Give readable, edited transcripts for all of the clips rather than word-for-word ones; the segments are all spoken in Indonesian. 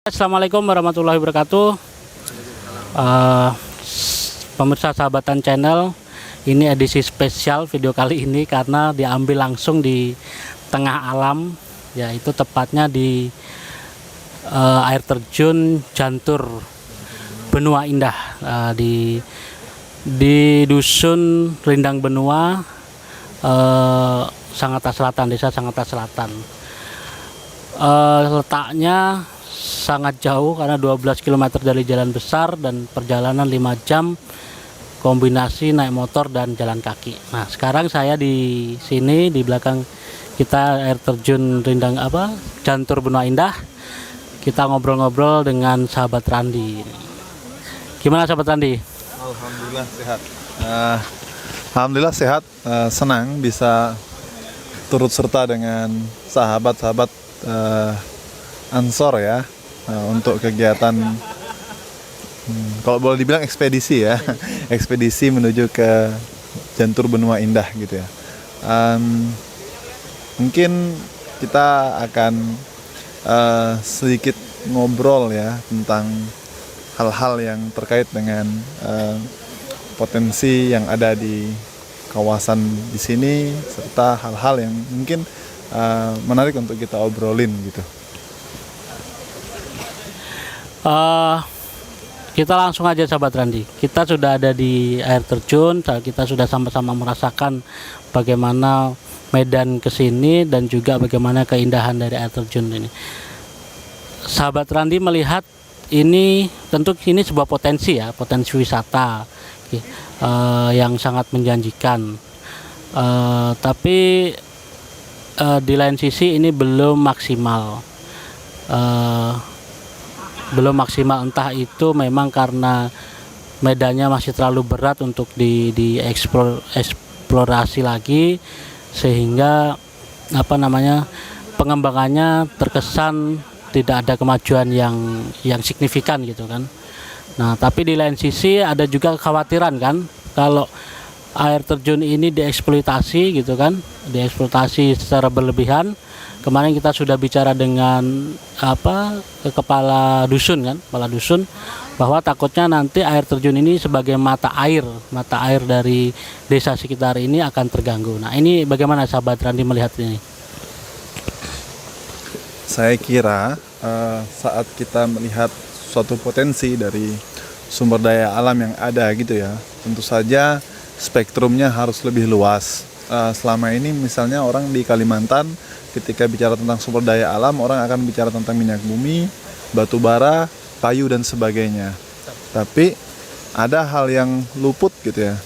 Assalamualaikum warahmatullahi wabarakatuh. Eh, Pemirsa Sahabatan Channel, ini edisi spesial video kali ini karena diambil langsung di tengah alam, yaitu tepatnya di air terjun Jantur Benua Indah, di dusun Rindang Benua, Sangatta Selatan, desa Sangatta Selatan. Letaknya sangat jauh karena 12 km dari jalan besar dan perjalanan 5 jam kombinasi naik motor dan jalan kaki. Nah, sekarang saya di sini di belakang kita air terjun Jantur Benua Indah. Kita ngobrol-ngobrol dengan sahabat Randi. Gimana sahabat Randi? Alhamdulillah sehat. Alhamdulillah sehat. Senang bisa turut serta dengan sahabat-sahabat Ansor ya. Untuk kegiatan kalau boleh dibilang ekspedisi ya. Ekspedisi menuju ke Jantur Benua Indah gitu ya. Mungkin kita akan sedikit ngobrol ya tentang hal-hal yang terkait dengan potensi yang ada di kawasan di sini serta hal-hal yang mungkin menarik untuk kita obrolin gitu. Kita langsung aja sahabat Randi. Kita sudah ada di air terjun, kita sudah sama-sama merasakan bagaimana medan kesini dan juga bagaimana keindahan dari air terjun ini. Sahabat Randi melihat ini, tentu ini sebuah potensi ya, potensi wisata yang sangat menjanjikan. Tapi di lain sisi ini belum maksimal. Belum maksimal, entah itu memang karena medannya masih terlalu berat untuk dieksplorasi lagi, sehingga pengembangannya terkesan tidak ada kemajuan yang signifikan gitu kan. Nah, tapi di lain sisi ada juga kekhawatiran kan kalau air terjun ini dieksploitasi gitu kan, dieksploitasi secara berlebihan. Kemarin kita sudah bicara dengan kepala dusun kan, kepala dusun, bahwa takutnya nanti air terjun ini sebagai mata air dari desa sekitar ini akan terganggu. Nah, ini bagaimana sahabat Randi melihat ini? Saya kira saat kita melihat suatu potensi dari sumber daya alam yang ada gitu ya, tentu saja spektrumnya harus lebih luas. Selama ini misalnya orang di Kalimantan ketika bicara tentang sumber daya alam, orang akan bicara tentang minyak bumi, batu bara, kayu dan sebagainya. Tapi ada hal yang luput gitu ya.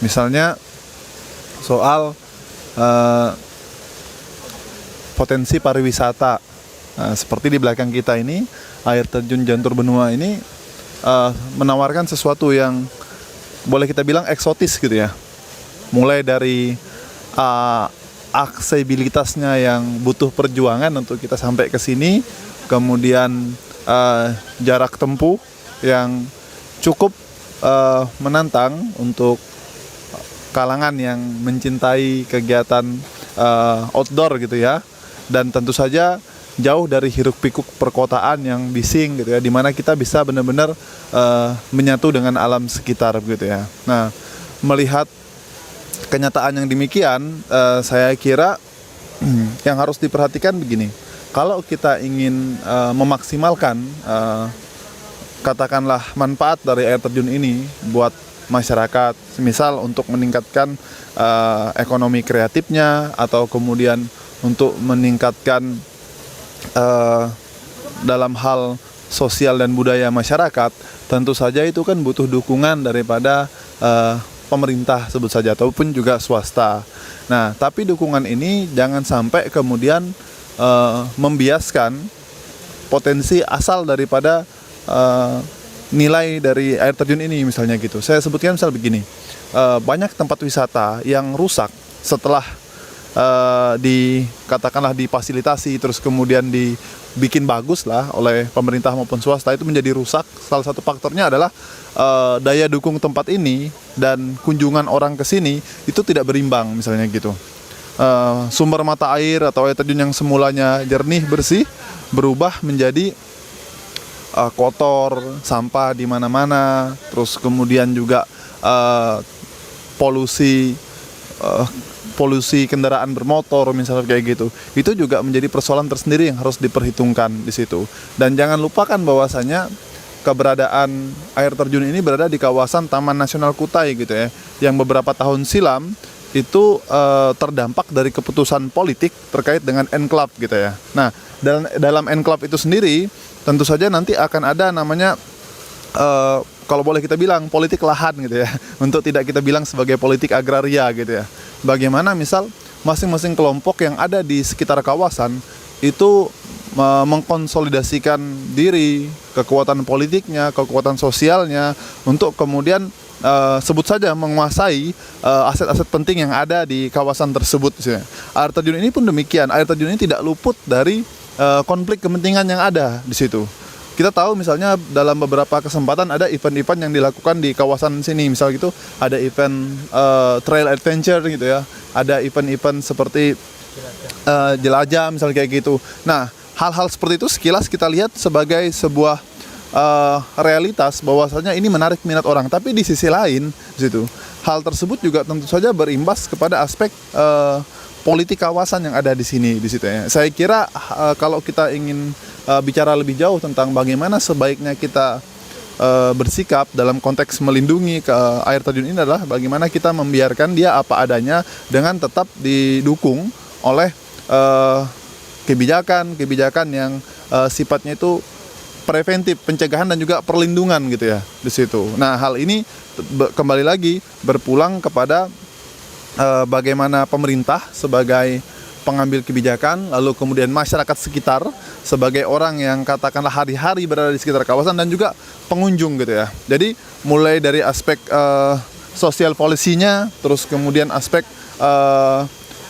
Misalnya soal potensi pariwisata. Seperti di belakang kita ini, air terjun Jantur Benua ini menawarkan sesuatu yang boleh kita bilang eksotis gitu ya. Mulai dari aksesibilitasnya yang butuh perjuangan untuk kita sampai ke sini, kemudian jarak tempuh yang cukup menantang untuk kalangan yang mencintai kegiatan outdoor gitu ya, dan tentu saja jauh dari hiruk pikuk perkotaan yang bising gitu ya, dimana kita bisa benar-benar menyatu dengan alam sekitar gitu ya. Nah, melihat kenyataan yang demikian, saya kira yang harus diperhatikan begini. Kalau kita ingin memaksimalkan katakanlah manfaat dari air terjun ini buat masyarakat, misal untuk meningkatkan ekonomi kreatifnya atau kemudian untuk meningkatkan dalam hal sosial dan budaya masyarakat, tentu saja itu kan butuh dukungan daripada pemerintah sebut saja ataupun juga swasta. Nah, tapi dukungan ini jangan sampai kemudian membiaskan potensi asal daripada nilai dari air terjun ini misalnya gitu. Saya sebutkan misal begini, banyak tempat wisata yang rusak setelah katakanlah difasilitasi terus kemudian dibikin bagus lah oleh pemerintah maupun swasta, itu menjadi rusak. Salah satu faktornya adalah daya dukung tempat ini dan kunjungan orang ke sini itu tidak berimbang misalnya gitu. Sumber mata air atau air terjun yang semulanya jernih bersih berubah menjadi kotor, sampah di mana-mana, terus kemudian juga polusi polusi kendaraan bermotor misalnya kayak gitu. Itu juga menjadi persoalan tersendiri yang harus diperhitungkan di situ. Dan jangan lupakan bahwasanya keberadaan air terjun ini berada di kawasan Taman Nasional Kutai gitu ya, yang beberapa tahun silam itu terdampak dari keputusan politik terkait dengan enclave gitu ya. Nah, dalam enclave itu sendiri tentu saja nanti akan ada namanya kalau boleh kita bilang politik lahan gitu ya, untuk tidak kita bilang sebagai politik agraria gitu ya. Bagaimana misal masing-masing kelompok yang ada di sekitar kawasan itu mengkonsolidasikan diri, kekuatan politiknya, kekuatan sosialnya, untuk kemudian sebut saja menguasai aset-aset penting yang ada di kawasan tersebut. Air terjun ini pun demikian. Air terjun ini tidak luput dari konflik kepentingan yang ada di situ. Kita tahu misalnya dalam beberapa kesempatan ada event-event yang dilakukan di kawasan sini, misal gitu ada event trail adventure gitu ya, ada event-event seperti jelajah misal kayak gitu. Nah, hal-hal seperti itu sekilas kita lihat sebagai sebuah realitas bahwasanya ini menarik minat orang. Tapi di sisi lain, situ hal tersebut juga tentu saja berimbas kepada aspek politik kawasan yang ada di sini di situ ya. Saya kira kalau kita ingin bicara lebih jauh tentang bagaimana sebaiknya kita bersikap dalam konteks melindungi air terjun ini adalah bagaimana kita membiarkan dia apa adanya dengan tetap didukung oleh kebijakan yang sifatnya itu preventif, pencegahan dan juga perlindungan gitu ya di situ. Nah, hal ini kembali lagi berpulang kepada bagaimana pemerintah sebagai pengambil kebijakan, lalu kemudian masyarakat sekitar sebagai orang yang katakanlah hari-hari berada di sekitar kawasan, dan juga pengunjung gitu ya. Jadi mulai dari aspek sosial polisinya, terus kemudian aspek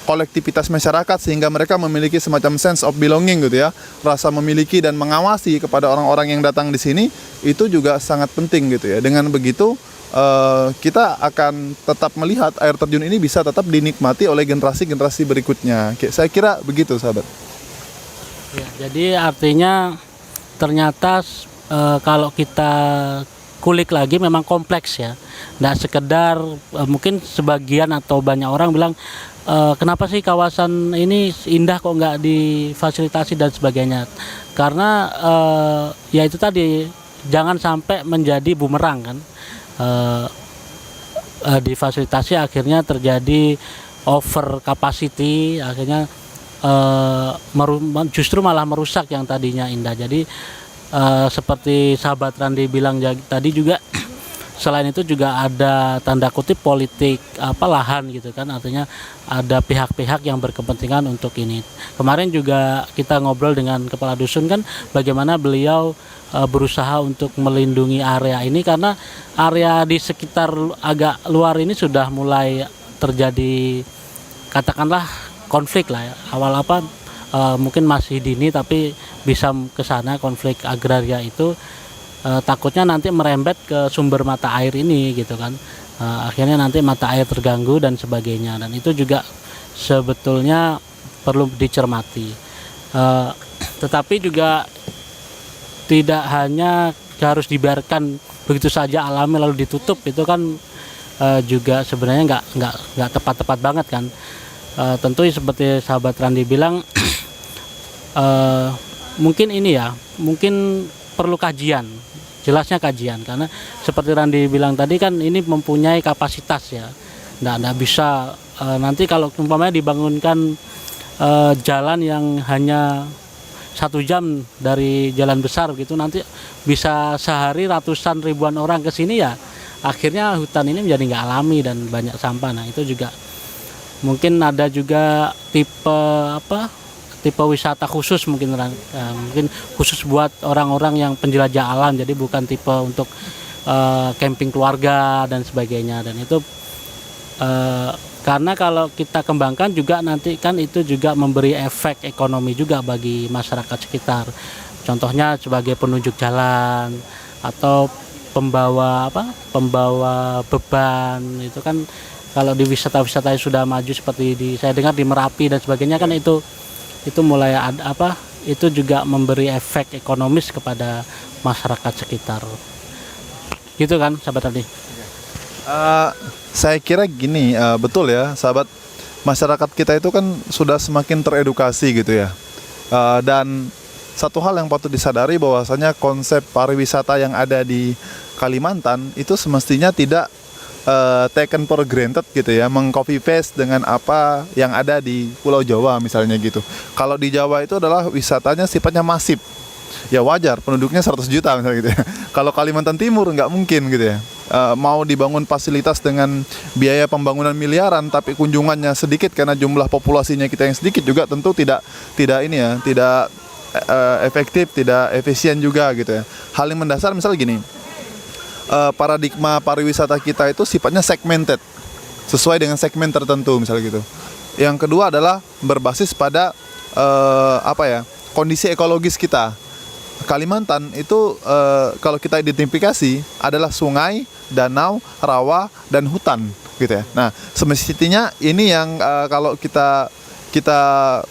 kolektivitas masyarakat sehingga mereka memiliki semacam sense of belonging gitu ya, rasa memiliki dan mengawasi kepada orang-orang yang datang di sini, itu juga sangat penting gitu ya. Dengan begitu kita akan tetap melihat air terjun ini bisa tetap dinikmati oleh generasi-generasi berikutnya. Saya kira begitu, sahabat. Ya, jadi artinya ternyata kalau kita kulik lagi memang kompleks ya. Nggak sekedar mungkin sebagian atau banyak orang bilang kenapa sih kawasan ini indah kok nggak difasilitasi dan sebagainya. Karena ya itu tadi, jangan sampai menjadi bumerang kan. Difasilitasi akhirnya terjadi over capacity, akhirnya justru malah merusak yang tadinya indah. Jadi seperti sahabat Randi bilang tadi juga selain itu juga ada tanda kutip politik lahan gitu kan, artinya ada pihak-pihak yang berkepentingan untuk ini. Kemarin juga kita ngobrol dengan kepala dusun kan, bagaimana beliau berusaha untuk melindungi area ini karena area di sekitar agak luar ini sudah mulai terjadi katakanlah konflik lah ya. Awal mungkin masih dini tapi bisa ke sana konflik agraria itu. Takutnya nanti merembet ke sumber mata air ini gitu kan, akhirnya nanti mata air terganggu dan sebagainya, dan itu juga sebetulnya perlu dicermati. Tetapi juga tidak hanya harus dibiarkan begitu saja alami lalu ditutup, itu kan juga sebenarnya nggak tepat banget kan. Tentu seperti sahabat Randi bilang mungkin ini ya, mungkin perlu kajian, jelasnya kajian, karena seperti Randi bilang tadi kan ini mempunyai kapasitas ya, nggak bisa nanti kalau umpamanya dibangunkan jalan yang hanya 1 jam dari jalan besar gitu, nanti bisa sehari ratusan ribuan orang ke sini ya, akhirnya hutan ini menjadi nggak alami dan banyak sampah. Nah itu juga mungkin ada juga tipe wisata khusus mungkin khusus buat orang-orang yang penjelajah alam, jadi bukan tipe untuk camping keluarga dan sebagainya. Dan itu karena kalau kita kembangkan juga nanti kan itu juga memberi efek ekonomi juga bagi masyarakat sekitar. Contohnya sebagai penunjuk jalan atau pembawa beban, itu kan kalau di wisata-wisata yang sudah maju seperti saya dengar di Merapi dan sebagainya kan itu mulai ada itu juga memberi efek ekonomis kepada masyarakat sekitar. Gitu kan, sahabat Randi? Saya kira gini, betul ya, sahabat, masyarakat kita itu kan sudah semakin teredukasi gitu ya. Dan satu hal yang patut disadari bahwasanya konsep pariwisata yang ada di Kalimantan itu semestinya tidak taken for granted gitu ya, meng-copy paste dengan apa yang ada di Pulau Jawa misalnya gitu. Kalau di Jawa itu adalah wisatanya sifatnya masif. Ya wajar, penduduknya 100 juta misalnya gitu ya. Kalau Kalimantan Timur nggak mungkin gitu ya. Mau dibangun fasilitas dengan biaya pembangunan miliaran tapi kunjungannya sedikit karena jumlah populasinya kita yang sedikit juga tentu tidak efektif, tidak efisien juga gitu ya. Hal yang mendasar misal gini, paradigma pariwisata kita itu sifatnya segmented, sesuai dengan segmen tertentu misalnya gitu. Yang kedua adalah berbasis pada kondisi ekologis kita. Kalimantan itu kalau kita identifikasi adalah sungai, danau, rawa, dan hutan gitu ya. Nah, semestinya ini yang kalau kita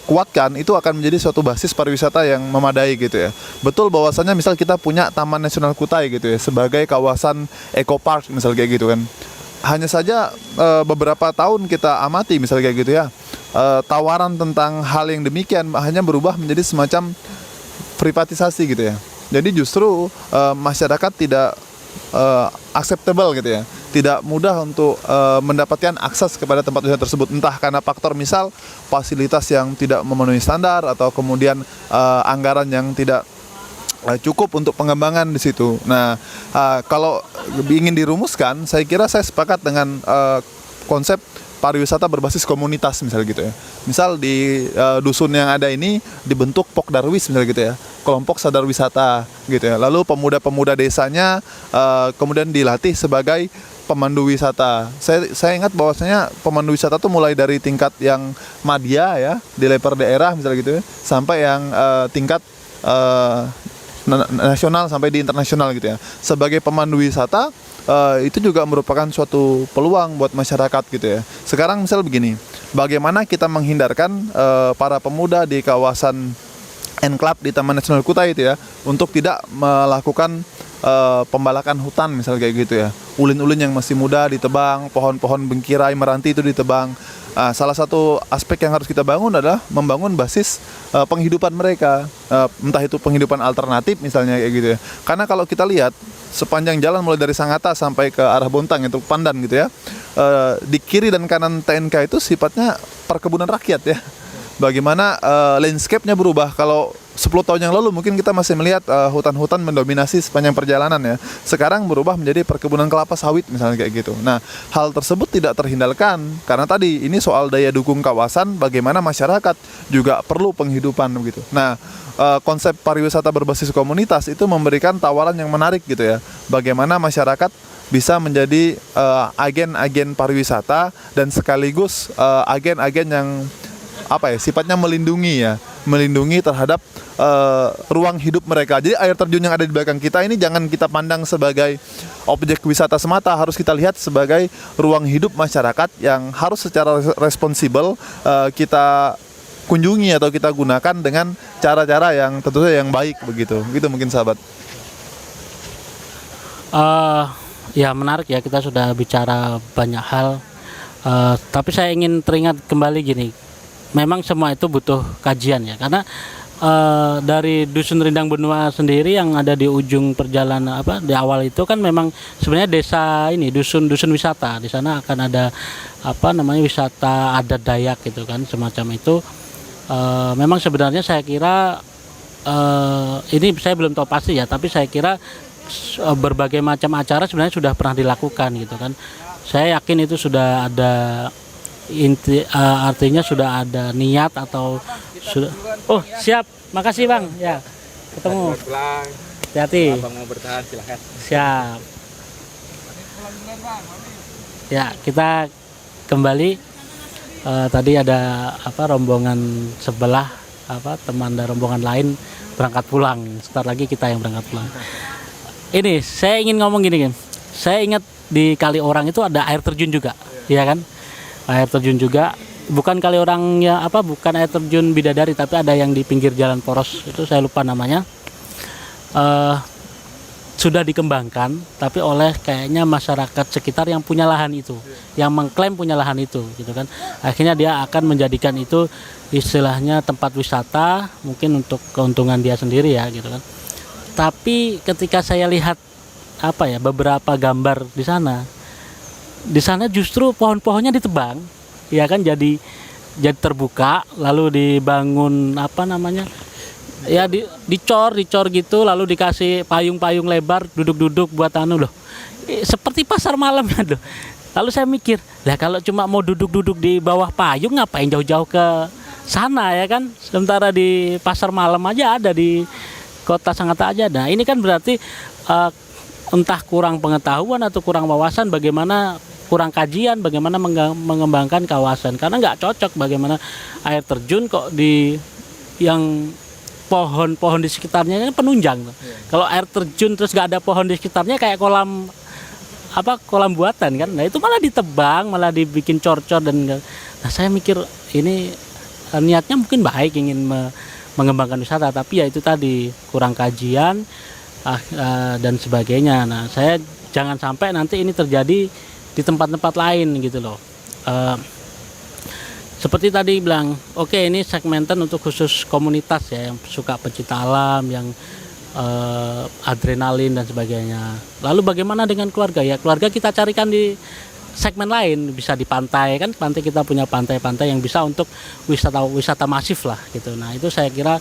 kuatkan itu akan menjadi suatu basis pariwisata yang memadai gitu ya. Betul bahwasanya misal kita punya Taman Nasional Kutai gitu ya sebagai kawasan eco park misal kayak gitu kan. Hanya saja beberapa tahun kita amati misal kayak gitu ya. Tawaran tentang hal yang demikian hanya berubah menjadi semacam privatisasi gitu ya. Jadi justru masyarakat tidak acceptable gitu ya, tidak mudah untuk mendapatkan akses kepada tempat wisata tersebut, entah karena faktor misal fasilitas yang tidak memenuhi standar atau kemudian anggaran yang tidak cukup untuk pengembangan di situ. Nah, kalau ingin dirumuskan, saya kira saya sepakat dengan konsep pariwisata berbasis komunitas misalnya gitu ya. Misal di dusun yang ada ini dibentuk Pokdarwis misalnya gitu ya, kelompok sadar wisata gitu ya. Lalu pemuda-pemuda desanya kemudian dilatih sebagai pemandu wisata. Saya ingat bahwasanya pemandu wisata tuh mulai dari tingkat yang madya ya, di level daerah misalnya gitu ya, sampai yang tingkat nasional sampai di internasional gitu ya. Sebagai pemandu wisata itu juga merupakan suatu peluang buat masyarakat gitu ya. Sekarang misal begini, bagaimana kita menghindarkan para pemuda di kawasan enclave di Taman Nasional Kutai itu ya, untuk tidak melakukan pembalakan hutan misal kayak gitu ya. Ulin-ulin yang masih muda ditebang, pohon-pohon bengkirai meranti itu ditebang. Salah satu aspek yang harus kita bangun adalah membangun basis penghidupan mereka, entah itu penghidupan alternatif misalnya kayak gitu ya. Karena kalau kita lihat sepanjang jalan mulai dari Sangatta sampai ke arah Bontang itu Pandan gitu ya, di kiri dan kanan TNK itu sifatnya perkebunan rakyat ya. Bagaimana landscape-nya berubah. Kalau 10 tahun yang lalu mungkin kita masih melihat hutan-hutan mendominasi sepanjang perjalanan ya. Sekarang berubah menjadi perkebunan kelapa sawit misalnya kayak gitu. Nah, hal tersebut tidak terhindarkan karena tadi ini soal daya dukung kawasan, bagaimana masyarakat juga perlu penghidupan begitu. Nah, konsep pariwisata berbasis komunitas itu memberikan tawaran yang menarik gitu ya. Bagaimana masyarakat bisa menjadi agen-agen pariwisata dan sekaligus agen-agen yang sifatnya melindungi terhadap ruang hidup mereka. Jadi air terjun yang ada di belakang kita ini jangan kita pandang sebagai objek wisata semata, harus kita lihat sebagai ruang hidup masyarakat yang harus secara responsibel kita kunjungi atau kita gunakan dengan cara-cara yang tentu saja yang baik begitu. Gitu mungkin sahabat. Ya menarik ya, kita sudah bicara banyak hal. Tapi saya ingin teringat kembali gini. Memang semua itu butuh kajian ya, karena dari Dusun Rindang Benua sendiri yang ada di ujung perjalanan di awal itu kan memang sebenarnya desa ini dusun wisata. Di sana akan ada wisata adat Dayak gitu kan, semacam itu. Memang sebenarnya saya kira ini saya belum tahu pasti ya, tapi saya kira berbagai macam acara sebenarnya sudah pernah dilakukan gitu kan. Saya yakin itu sudah ada artinya sudah ada niat atau sudah. Oh siap, makasih bang ya, ketemu, hati-hati. Abang mau bertahan silahkan. Siap ya, kita kembali. Tadi ada rombongan sebelah teman dan rombongan lain berangkat pulang. Sebentar lagi kita yang berangkat pulang. Ini saya ingin ngomong gini. Saya ingat di Kali Orang itu ada air terjun juga, ya kan? Air terjun juga bukan kali orangnya bukan air terjun Bidadari, tapi ada yang di pinggir jalan poros itu saya lupa namanya. Sudah dikembangkan tapi oleh kayaknya masyarakat sekitar yang punya lahan itu, yang mengklaim punya lahan itu gitu kan. Akhirnya dia akan menjadikan itu istilahnya tempat wisata, mungkin untuk keuntungan dia sendiri ya gitu kan. Tapi ketika saya lihat beberapa gambar di sana justru pohon-pohonnya ditebang ya kan, jadi terbuka, lalu dibangun ya dicor gitu, lalu dikasih payung-payung lebar, duduk-duduk buat loh. Seperti pasar malam ya loh. Lalu saya mikir, lah kalau cuma mau duduk-duduk di bawah payung ngapain jauh-jauh ke sana ya kan? Sementara di pasar malam aja ada, di Kota Sangatta aja. Nah, ini kan berarti entah kurang pengetahuan atau kurang wawasan, bagaimana kurang kajian bagaimana mengembangkan kawasan, karena nggak cocok bagaimana air terjun kok di yang pohon-pohon di sekitarnya kan penunjang tuh. Kalau air terjun terus nggak ada pohon di sekitarnya kayak kolam buatan kan. Nah itu malah ditebang, malah dibikin cor-cor dan saya mikir ini niatnya mungkin baik, ingin mengembangkan wisata, tapi ya itu tadi kurang kajian dan sebagainya. Nah saya jangan sampai nanti ini terjadi di tempat-tempat lain gitu loh. Seperti tadi bilang, oke, ini segmented untuk khusus komunitas ya, yang suka pecinta alam, yang adrenalin dan sebagainya. Lalu bagaimana dengan keluarga? Ya keluarga kita carikan di segmen lain, bisa di pantai kan, pantai kita punya pantai-pantai yang bisa untuk wisata masif lah gitu. Nah itu saya kira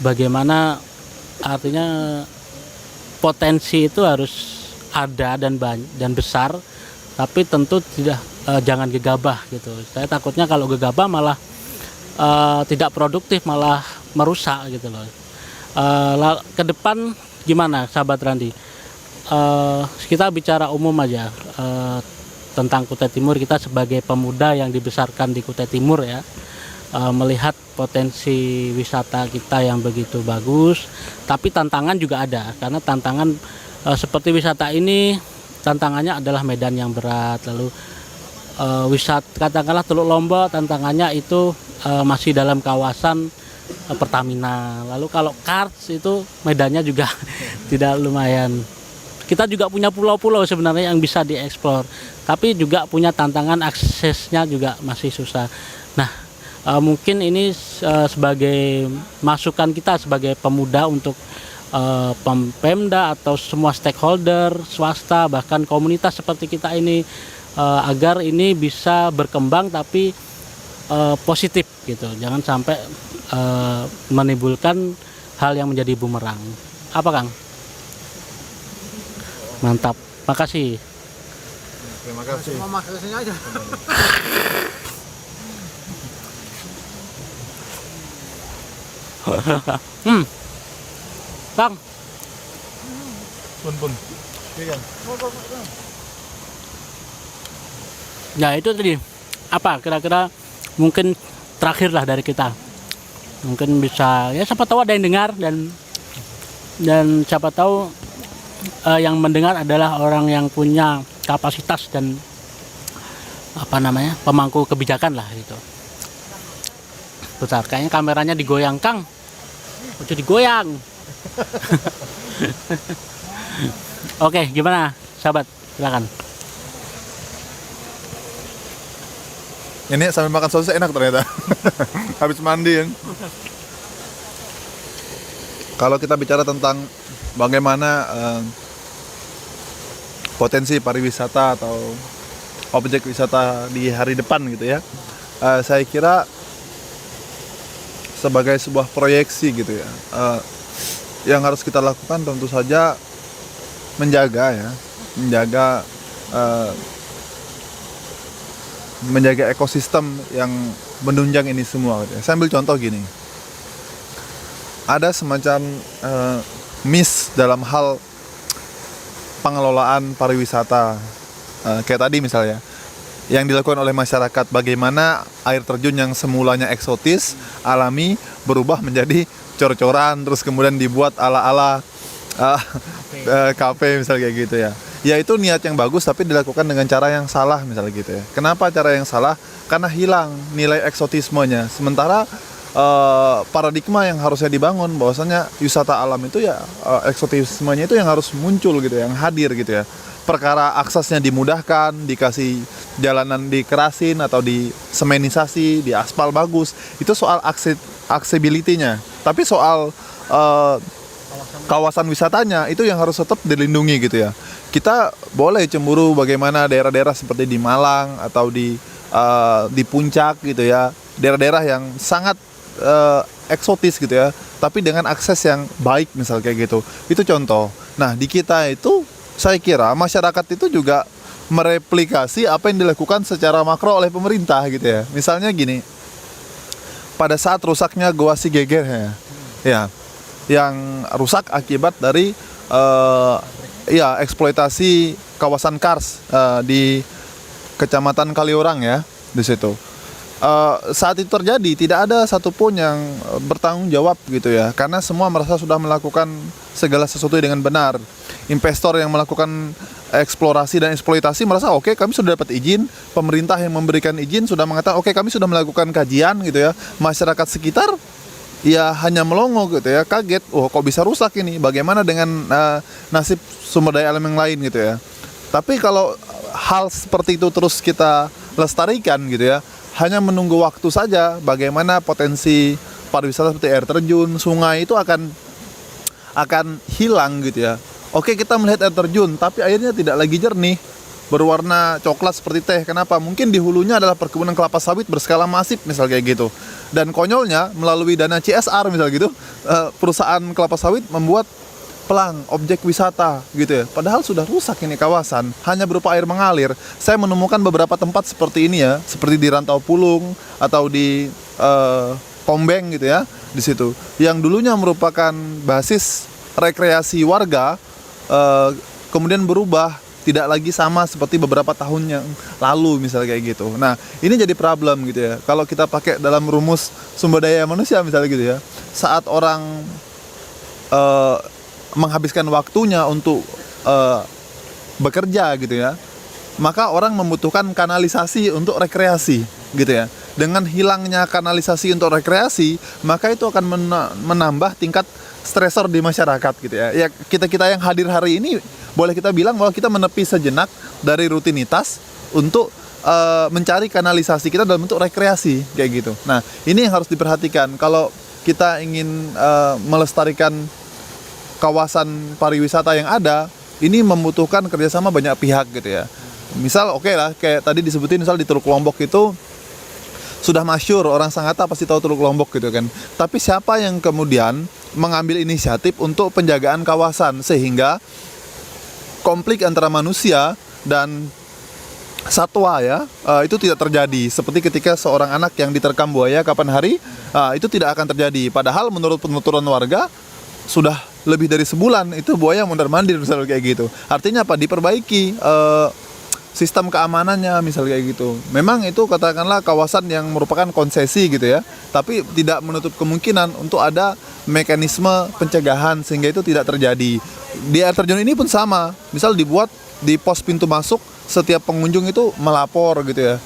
bagaimana artinya potensi itu harus ada dan besar, tapi tentu jangan gegabah gitu. Saya takutnya kalau gegabah malah tidak produktif, malah merusak gitu loh. Ke depan gimana sahabat Randi? Kita bicara umum aja tentang Kutai Timur. Kita sebagai pemuda yang dibesarkan di Kutai Timur ya, melihat potensi wisata kita yang begitu bagus, tapi tantangan juga ada, karena tantangan seperti wisata ini tantangannya adalah medan yang berat. Lalu wisata katakanlah Teluk Lombok, tantangannya itu masih dalam kawasan Pertamina. Lalu kalau karts itu medannya juga tidak lumayan. Kita juga punya pulau-pulau sebenarnya yang bisa dieksplor, tapi juga punya tantangan, aksesnya juga masih susah. Nah mungkin ini sebagai masukan kita sebagai pemuda untuk Pemda atau semua stakeholder, swasta, bahkan komunitas seperti kita ini, agar ini bisa berkembang tapi positif gitu. Jangan sampai menimbulkan hal yang menjadi bumerang. Apa Kang? Mantap, makasih. Terima kasih. Mau makasihnya aja. Bang. Pun. Iya. Ya itu tadi. Apa kira-kira mungkin terakhir lah dari kita. Mungkin bisa ya siapa tahu ada yang dengar dan siapa tahu yang mendengar adalah orang yang punya kapasitas dan pemangku kebijakan lah gitu. Bentar, kayaknya kameranya digoyang Kang. Udah digoyang. Oke, gimana sahabat? Silakan. Ini sambil makan sosis enak ternyata. Habis mandi ya. Kalau kita bicara tentang bagaimana potensi pariwisata atau objek wisata di hari depan gitu ya, saya kira sebagai sebuah proyeksi gitu ya, yang harus kita lakukan tentu saja menjaga ekosistem yang menunjang ini semua gitu ya. Saya ambil contoh gini, ada semacam miss dalam hal pengelolaan pariwisata, kayak tadi misalnya yang dilakukan oleh masyarakat, bagaimana air terjun yang semulanya eksotis, alami, berubah menjadi cor-coran, terus kemudian dibuat ala-ala kafe misalnya kayak gitu ya. ya itu niat yang bagus tapi dilakukan dengan cara yang salah misalnya gitu ya. Kenapa cara yang salah? Karena hilang nilai eksotismenya. Sementara paradigma yang harusnya dibangun bahwasanya wisata alam itu ya eksotismenya itu yang harus muncul gitu, yang hadir gitu ya. Perkara aksesnya dimudahkan, dikasih jalanan dikerasin atau disemenisasi, diaspal bagus, itu soal accessibility-nya. Tapi soal kawasan wisatanya itu yang harus tetap dilindungi gitu ya. Kita boleh cemburu bagaimana daerah-daerah seperti di Malang atau di Puncak gitu ya, daerah-daerah yang sangat eksotis gitu ya, tapi dengan akses yang baik misal kayak gitu. Itu contoh. Nah di kita itu saya kira masyarakat itu juga mereplikasi apa yang dilakukan secara makro oleh pemerintah gitu ya. Misalnya gini, pada saat rusaknya Goa Sigeger ya, yang rusak akibat dari eksploitasi kawasan kars di Kecamatan Kaliurang ya, di situ. Saat itu terjadi tidak ada satupun yang bertanggung jawab gitu ya, karena semua merasa sudah melakukan segala sesuatu dengan benar. Investor yang melakukan eksplorasi dan eksploitasi merasa oke, kami sudah dapat izin, pemerintah yang memberikan izin sudah mengatakan oke, kami sudah melakukan kajian gitu ya. Masyarakat sekitar ya hanya melongo gitu ya, kaget, oh kok bisa rusak ini, bagaimana dengan nasib sumber daya alam yang lain gitu ya. Tapi kalau hal seperti itu terus kita lestarikan gitu ya, hanya menunggu waktu saja bagaimana potensi pariwisata seperti air terjun, sungai itu akan hilang gitu ya. Oke, kita melihat air terjun tapi airnya tidak lagi jernih, berwarna coklat seperti teh. Kenapa? Mungkin di hulunya adalah perkebunan kelapa sawit berskala masif misal kayak gitu. Dan konyolnya melalui dana CSR misal gitu, perusahaan kelapa sawit membuat pelang objek wisata gitu ya. Padahal sudah rusak ini kawasan, hanya berupa air mengalir. Saya menemukan beberapa tempat seperti ini ya, seperti di Rantau Pulung atau di Kombeng gitu ya, di situ. Yang dulunya merupakan basis rekreasi warga, kemudian berubah, tidak lagi sama seperti beberapa tahun yang lalu misalnya kayak gitu. Nah ini jadi problem gitu ya. Kalau kita pakai dalam rumus sumber daya manusia misalnya gitu ya, saat orang menghabiskan waktunya untuk bekerja gitu ya, maka orang membutuhkan kanalisasi untuk rekreasi gitu ya. Dengan hilangnya kanalisasi untuk rekreasi, maka itu akan menambah tingkat stresor di masyarakat gitu ya. Ya kita yang hadir hari ini boleh kita bilang bahwa kita menepi sejenak dari rutinitas untuk mencari kanalisasi kita dalam bentuk rekreasi kayak gitu. Nah ini yang harus diperhatikan kalau kita ingin melestarikan kawasan pariwisata yang ada. Ini membutuhkan kerjasama banyak pihak gitu ya. Misal oke lah, kayak tadi disebutin misal di Teluk Lombok itu sudah masyhur, orang Sangatta pasti tahu Teluk Lombok gitu kan. Tapi siapa yang kemudian mengambil inisiatif untuk penjagaan kawasan sehingga konflik antara manusia dan satwa ya itu tidak terjadi, seperti ketika seorang anak yang diterkam buaya kapan hari, itu tidak akan terjadi. Padahal menurut penuturan warga sudah lebih dari sebulan itu buaya mondar-mandir misalnya kayak gitu. Artinya apa? Diperbaiki sistem keamanannya misalnya kayak gitu. Memang itu katakanlah kawasan yang merupakan konsesi gitu ya, tapi tidak menutup kemungkinan untuk ada mekanisme pencegahan sehingga itu tidak terjadi. Di air terjun ini pun sama, misal dibuat di pos pintu masuk, setiap pengunjung itu melapor gitu ya,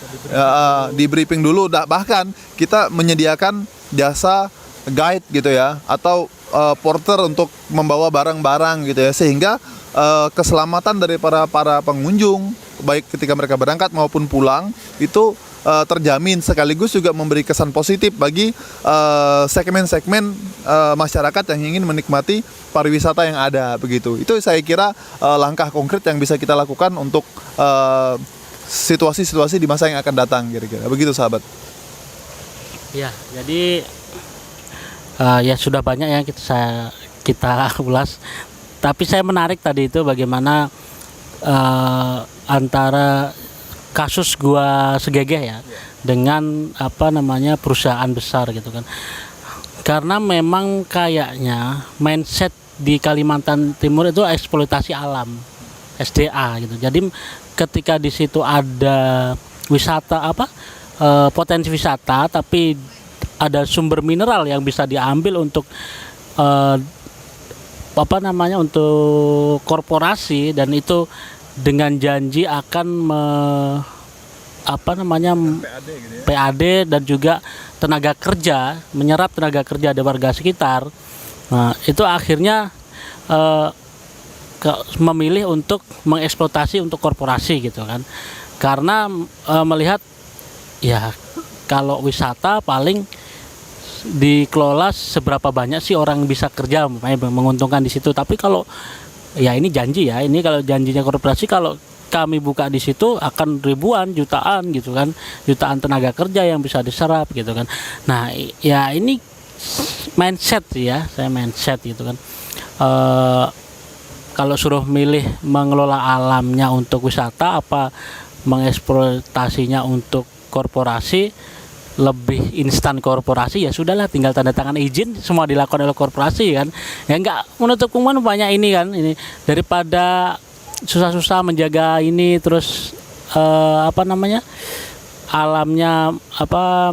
di briefing dulu, bahkan kita menyediakan jasa guide gitu ya, atau porter untuk membawa barang-barang gitu ya, sehingga keselamatan dari para pengunjung baik ketika mereka berangkat maupun pulang itu terjamin, sekaligus juga memberi kesan positif bagi segmen-segmen masyarakat yang ingin menikmati pariwisata yang ada begitu. Itu saya kira langkah konkret yang bisa kita lakukan untuk situasi-situasi di masa yang akan datang kira-kira. Begitu sahabat. Ya, jadi ya sudah banyak yang kita ulas. Tapi saya menarik tadi itu bagaimana antara kasus Gua Segegeh ya dengan perusahaan besar gitu kan. Karena memang kayaknya mindset di Kalimantan Timur itu eksploitasi alam, SDA gitu. Jadi ketika di situ ada wisata potensi wisata, tapi ada sumber mineral yang bisa diambil untuk untuk korporasi, dan itu dengan janji akan PAD dan juga tenaga kerja, menyerap tenaga kerja dari warga sekitar. Nah, itu akhirnya memilih untuk mengeksploitasi untuk korporasi gitu kan. Karena melihat ya kalau wisata paling dikelola seberapa banyak sih orang bisa kerja, menguntungkan di situ. Tapi kalau ya ini janji ya, ini kalau janjinya korporasi, kalau kami buka di situ akan ribuan, jutaan gitu kan, jutaan tenaga kerja yang bisa diserap gitu kan. Nah ya ini mindset ya, saya mindset gitu kan. Kalau suruh milih mengelola alamnya untuk wisata apa mengeksploitasinya untuk korporasi, lebih instan korporasi, ya sudahlah tinggal tanda tangan izin, semua dilakukan oleh korporasi kan. Ya enggak menutup kemungkinan banyak ini kan, ini daripada susah-susah menjaga ini terus alamnya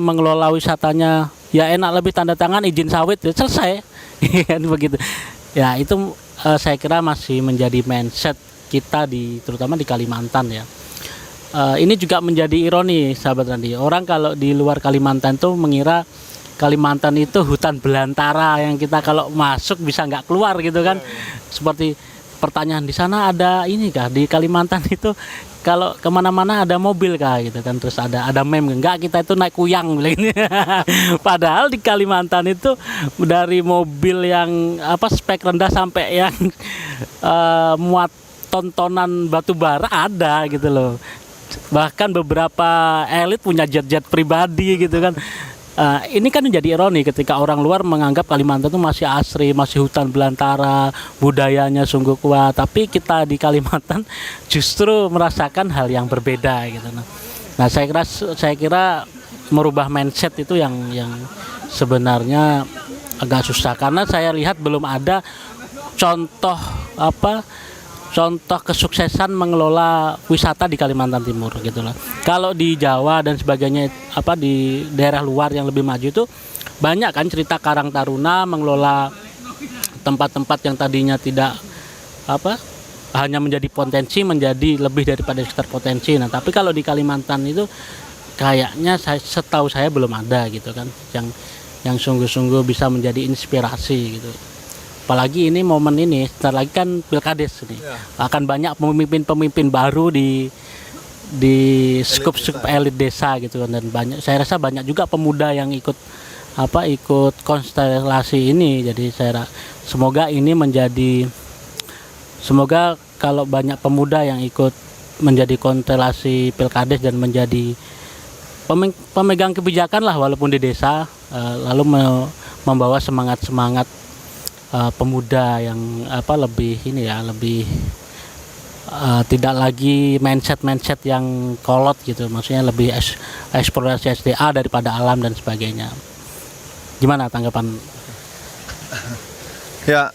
mengelola wisatanya, ya enak lebih tanda tangan izin sawit ya selesai kan begitu ya. Itu saya kira masih menjadi mindset kita terutama di Kalimantan ya. Ini juga menjadi ironi sahabat Randi, orang kalau di luar Kalimantan tuh mengira Kalimantan itu hutan belantara yang kita kalau masuk bisa nggak keluar gitu kan. Seperti pertanyaan, di sana ada ini kah, di Kalimantan itu kalau kemana-mana ada mobil kah gitu kan, terus ada meme, enggak, kita itu naik kuyang bilang. Padahal di Kalimantan itu dari mobil yang spek rendah sampai yang muat tontonan batu bara ada gitu loh. Bahkan beberapa elit punya jet-jet pribadi gitu kan. Ini kan menjadi ironi ketika orang luar menganggap Kalimantan itu masih asri, masih hutan belantara, budayanya sungguh kuat, tapi kita di Kalimantan justru merasakan hal yang berbeda gitu. Nah, saya kira merubah mindset itu yang sebenarnya agak susah, karena saya lihat belum ada contoh kesuksesan mengelola wisata di Kalimantan Timur gitu loh. Kalau di Jawa dan sebagainya di daerah luar yang lebih maju itu banyak kan cerita Karang Taruna mengelola tempat-tempat yang tadinya tidak hanya menjadi potensi menjadi lebih daripada sekedar potensi. Nah, tapi kalau di Kalimantan itu kayaknya setahu saya belum ada gitu kan yang sungguh-sungguh bisa menjadi inspirasi gitu. Apalagi ini momen ini, sebentar lagi kan Pilkades nih, akan banyak pemimpin-pemimpin baru di skup elit desa gitu kan, dan saya rasa banyak juga pemuda yang ikut konstelasi ini. Jadi semoga kalau banyak pemuda yang ikut menjadi konstelasi Pilkades dan menjadi pemegang kebijakan lah walaupun di desa, lalu membawa semangat pemuda yang lebih tidak lagi mindset yang kolot gitu, maksudnya lebih eksplorasi SDA daripada alam dan sebagainya. Gimana tanggapan? Ya,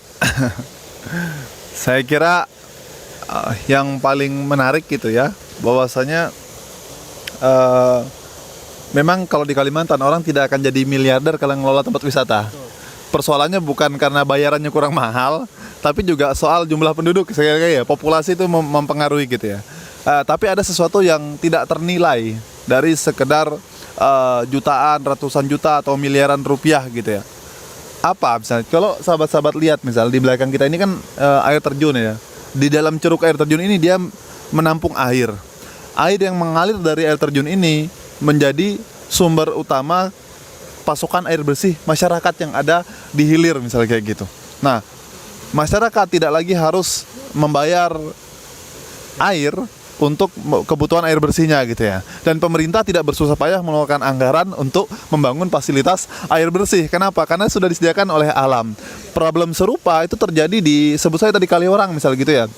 saya kira yang paling menarik gitu ya, bahwasanya memang kalau di Kalimantan orang tidak akan jadi miliarder kalau ngelola tempat wisata. Persoalannya bukan karena bayarannya kurang mahal, tapi juga soal jumlah penduduk. Saya kira ya, populasi itu mempengaruhi gitu ya. Tapi ada sesuatu yang tidak ternilai dari sekedar jutaan, ratusan juta atau miliaran rupiah gitu ya. Apa misalnya? Kalau sahabat-sahabat lihat misalnya di belakang kita ini kan air terjun ya. Di dalam ceruk air terjun ini dia menampung air. Air yang mengalir dari air terjun ini menjadi sumber utama pasokan air bersih masyarakat yang ada di hilir misalnya kayak gitu. Nah, masyarakat tidak lagi harus membayar air untuk kebutuhan air bersihnya gitu ya. Dan pemerintah tidak bersusah payah mengeluarkan anggaran untuk membangun fasilitas air bersih. Kenapa? Karena sudah disediakan oleh alam. Problem serupa itu terjadi sebut saya tadi Kaliorang misalnya gitu ya.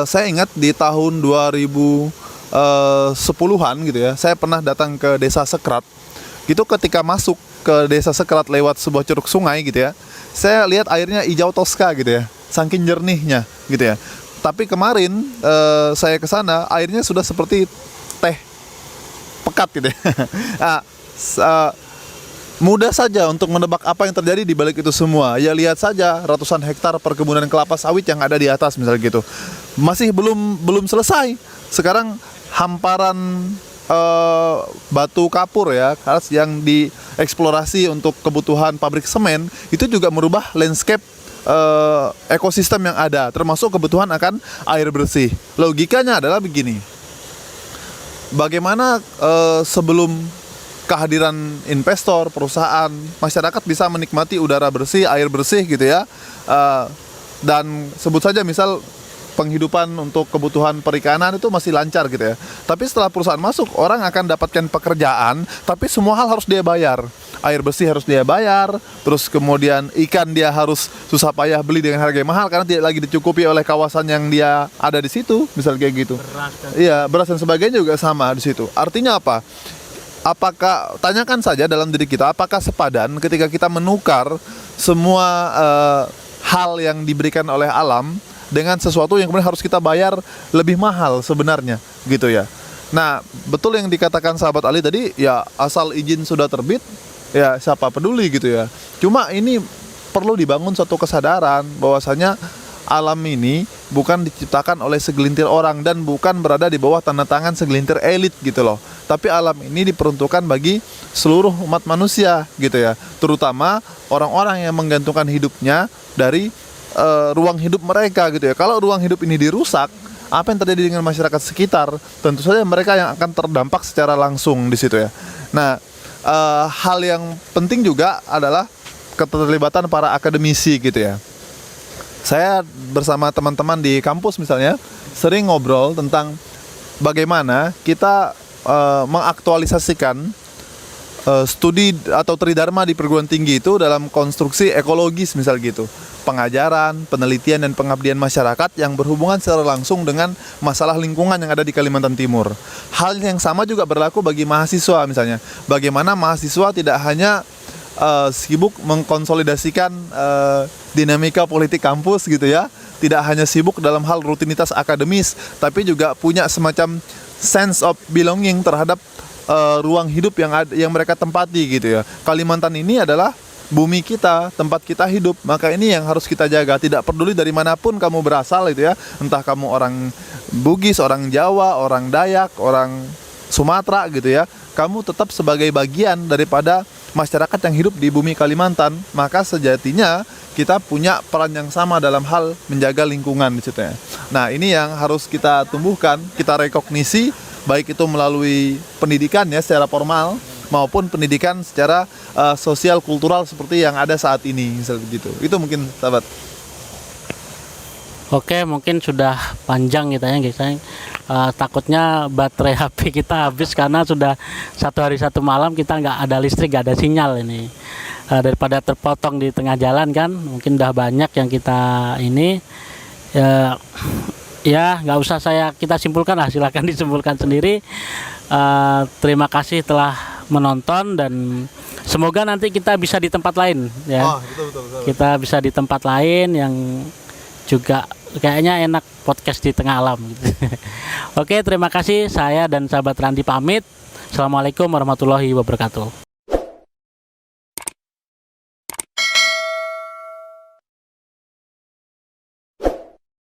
Saya ingat di tahun 2010-an gitu ya, saya pernah datang ke Desa Sekrat. Gitu ketika masuk ke Desa Sekrat lewat sebuah curug sungai gitu ya, saya lihat airnya hijau toska gitu ya, saking jernihnya gitu ya. Tapi kemarin saya ke sana, airnya sudah seperti teh pekat gitu ya. Mudah saja untuk menebak apa yang terjadi di balik itu semua. Ya lihat saja ratusan hektar perkebunan kelapa sawit yang ada di atas misalnya gitu. masih belum selesai. Sekarang hamparan batu kapur ya yang dieksplorasi untuk kebutuhan pabrik semen itu juga merubah landscape ekosistem yang ada, termasuk kebutuhan akan air bersih. Logikanya adalah begini, bagaimana sebelum kehadiran investor, perusahaan, masyarakat bisa menikmati udara bersih, air bersih gitu ya, dan sebut saja misal penghidupan untuk kebutuhan perikanan itu masih lancar gitu ya. Tapi setelah perusahaan masuk, orang akan dapatkan pekerjaan, tapi semua hal harus dia bayar. Air bersih harus dia bayar, terus kemudian ikan dia harus susah payah beli dengan harga yang mahal karena tidak lagi dicukupi oleh kawasan yang dia ada di situ, misal kayak gitu. Iya, beras dan sebagainya juga sama di situ. Artinya apa? Apakah, tanyakan saja dalam diri kita, apakah sepadan ketika kita menukar semua hal yang diberikan oleh alam dengan sesuatu yang kemudian harus kita bayar lebih mahal sebenarnya gitu ya. Nah, betul yang dikatakan sahabat Ali tadi, ya asal izin sudah terbit, ya siapa peduli gitu ya. Cuma ini perlu dibangun suatu kesadaran bahwasanya alam ini bukan diciptakan oleh segelintir orang dan bukan berada di bawah tanda tangan segelintir elit gitu loh. Tapi alam ini diperuntukkan bagi seluruh umat manusia gitu ya. Terutama orang-orang yang menggantungkan hidupnya dari ruang hidup mereka gitu ya. Kalau ruang hidup ini dirusak, apa yang terjadi dengan masyarakat sekitar? Tentu saja mereka yang akan terdampak secara langsung di situ ya. Nah, hal yang penting juga adalah keterlibatan para akademisi gitu ya. Saya bersama teman-teman di kampus misalnya sering ngobrol tentang bagaimana kita mengaktualisasikan studi atau tridharma di perguruan tinggi itu dalam konstruksi ekologis misal gitu. Pengajaran, penelitian, dan pengabdian masyarakat yang berhubungan secara langsung dengan masalah lingkungan yang ada di Kalimantan Timur. Hal yang sama juga berlaku bagi mahasiswa misalnya. Bagaimana mahasiswa tidak hanya sibuk mengkonsolidasikan dinamika politik kampus gitu ya, tidak hanya sibuk dalam hal rutinitas akademis, tapi juga punya semacam sense of belonging terhadap ruang hidup yang mereka tempati gitu ya. Kalimantan ini adalah bumi kita, tempat kita hidup, maka ini yang harus kita jaga. Tidak peduli dari manapun kamu berasal itu ya, entah kamu orang Bugis, orang Jawa, orang Dayak, orang Sumatera gitu ya, kamu tetap sebagai bagian daripada masyarakat yang hidup di bumi Kalimantan. Maka sejatinya kita punya peran yang sama dalam hal menjaga lingkungan di situ ya. Nah, ini yang harus kita tumbuhkan, kita rekognisi, baik itu melalui pendidikan ya secara formal maupun pendidikan secara sosial kultural seperti yang ada saat ini misalnya begitu. Itu mungkin sahabat. Oke, mungkin sudah panjang kita ya guys. Takutnya baterai HP kita habis karena sudah 1 hari 1 malam kita nggak ada listrik, nggak ada sinyal ini. Daripada terpotong di tengah jalan kan, mungkin udah banyak yang kita ini ya nggak usah kita simpulkan lah, silakan disimpulkan sendiri. Terima kasih telah menonton dan semoga nanti kita bisa di tempat lain ya. Betul. Kita bisa di tempat lain yang juga kayaknya enak podcast di tengah alam gitu. Oke, terima kasih. Saya dan sahabat Randi pamit. Assalamualaikum warahmatullahi wabarakatuh.